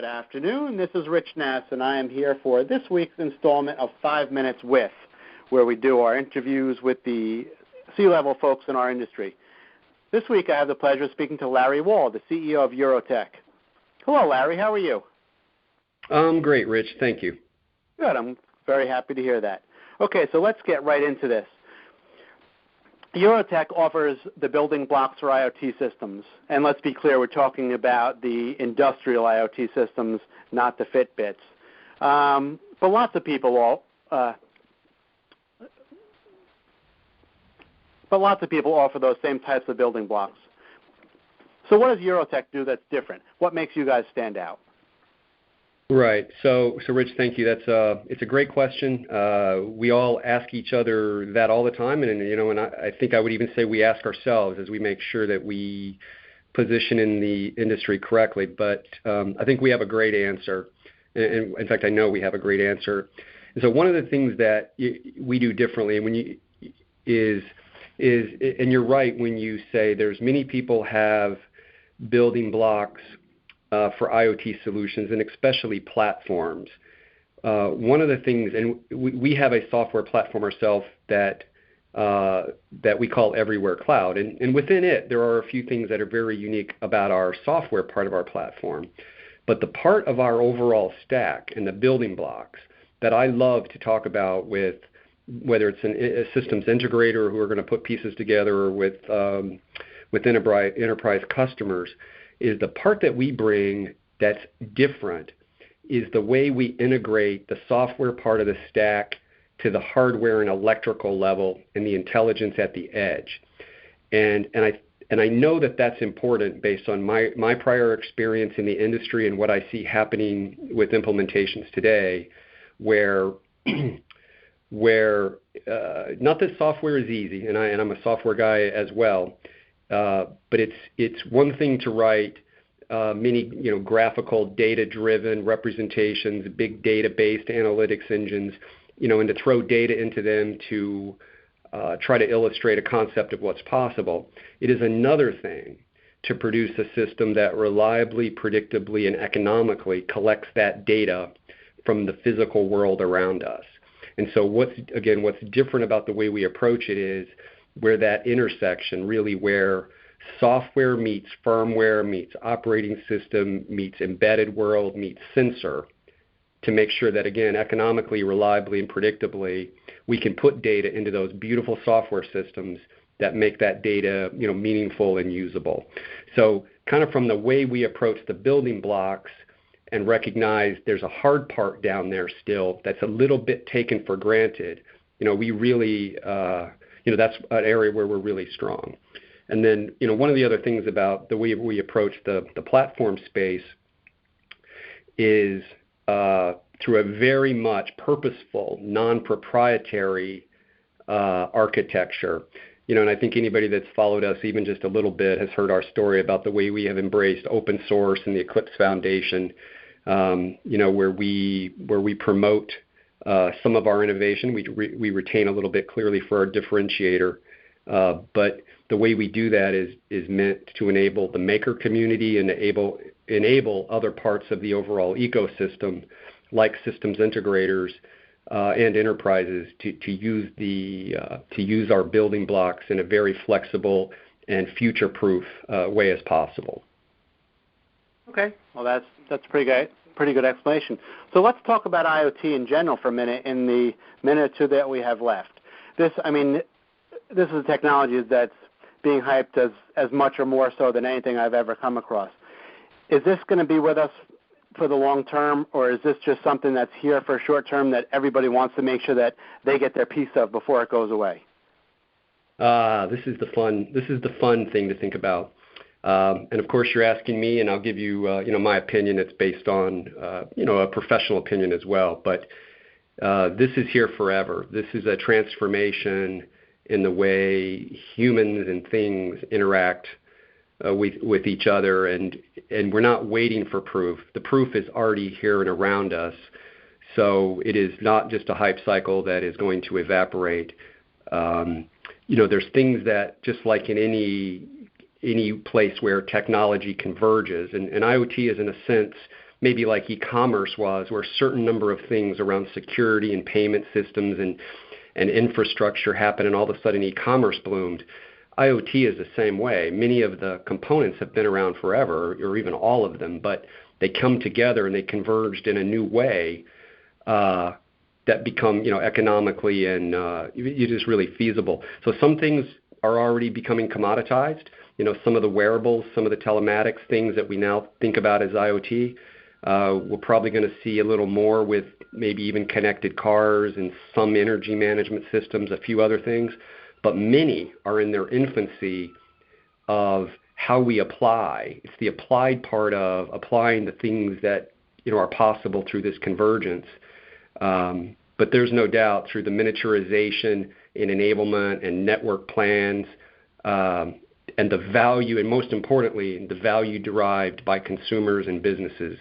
Good afternoon. This is Rich Nass, and I am here for this week's installment of 5 Minutes With, where we do our interviews with the C-level folks in our industry. This week I have the pleasure of speaking to Larry Wall, the CEO of Eurotech. Hello, Larry. How are you? I'm great, Rich. Thank you. Good. I'm very happy to hear that. Okay, so let's get right into this. Eurotech offers the building blocks for IoT systems. And let's be clear, we're talking about the industrial IoT systems, not the Fitbits. But lots of people offer those same types of building blocks. So what does Eurotech do that's different? What makes you guys stand out? Right. So Rich, thank you. It's a great question. We all ask each other that all the time, and I think I would even say we ask ourselves as we make sure that we position in the industry correctly. But I think we have a great answer, and in fact, I know we have a great answer. And so one of the things that we do differently, and you're right when you say there's many people have building blocks for IoT solutions, and especially platforms. One of the things, and we have a software platform ourselves that we call Everywhere Cloud, and within it there are a few things that are very unique about our software part of our platform. But the part of our overall stack and the building blocks that I love to talk about with, whether it's a systems integrator who are going to put pieces together, or with enterprise customers, is the part that we bring that's different is the way we integrate the software part of the stack to the hardware and electrical level and the intelligence at the edge. And I know that that's important based on my prior experience in the industry and what I see happening with implementations today, where not that software is easy, and I'm a software guy as well, but it's one thing to write many graphical data-driven representations, big data-based analytics engines, and to throw data into them to try to illustrate a concept of what's possible. It is another thing to produce a system that reliably, predictably, and economically collects that data from the physical world around us. And so what's different about the way we approach it is where that intersection, really where software meets firmware, meets operating system, meets embedded world, meets sensor, to make sure that, again, economically, reliably, and predictably, we can put data into those beautiful software systems that make that data meaningful and usable. So kind of from the way we approach the building blocks and recognize there's a hard part down there still that's a little bit taken for granted, we really that's an area where we're really strong. And then, one of the other things about the way we approach the platform space is through a very much purposeful, non-proprietary architecture. And I think anybody that's followed us even just a little bit has heard our story about the way we have embraced open source and the Eclipse Foundation, where we promote some of our innovation. We retain a little bit clearly for our differentiator, but the way we do that is meant to enable the maker community and enable other parts of the overall ecosystem, like systems integrators and enterprises, to use our building blocks in a very flexible and future-proof way as possible. Okay, well that's pretty good explanation. So let's talk about IoT in general for a minute in the minute or two that we have left. This is a technology that's being hyped as much or more so than anything I've ever come across. Is this going to be with us for the long term, or is this just something that's here for short term that everybody wants to make sure that they get their piece of before it goes away? This is the fun thing to think about. And of course, you're asking me, and I'll give you, my opinion. It's based on, a professional opinion as well. But this is here forever. This is a transformation in the way humans and things interact with each other, and we're not waiting for proof. The proof is already here and around us. So it is not just a hype cycle that is going to evaporate. There's things that, just like in any place where technology converges, and IoT is in a sense maybe like e-commerce was, where a certain number of things around security and payment systems and infrastructure happened, and all of a sudden e-commerce bloomed. IoT is the same way. Many of the components have been around forever, or even all of them, but they come together and they converged in a new way that become, economically and just really feasible. So some things are already becoming commoditized. Some of the wearables, some of the telematics things that we now think about as IoT, we're probably going to see a little more with maybe even connected cars and some energy management systems, a few other things. But many are in their infancy of how we apply. It's the applied part of applying the things that are possible through this convergence. But there's no doubt through the miniaturization and enablement and network plans and the value, and most importantly, the value derived by consumers and businesses.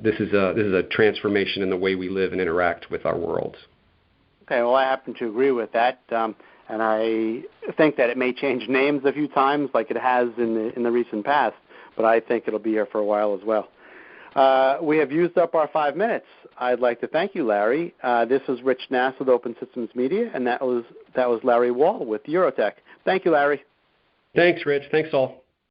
This is a transformation in the way we live and interact with our worlds. Okay, well, I happen to agree with that. And I think that it may change names a few times like it has in the recent past, but I think it'll be here for a while as well. We have used up our 5 minutes. I'd like to thank you, Larry. This was Rich Nass with Open Systems Media, and that was Larry Wall with Eurotech. Thank you, Larry. Thanks, Rich. Thanks, all.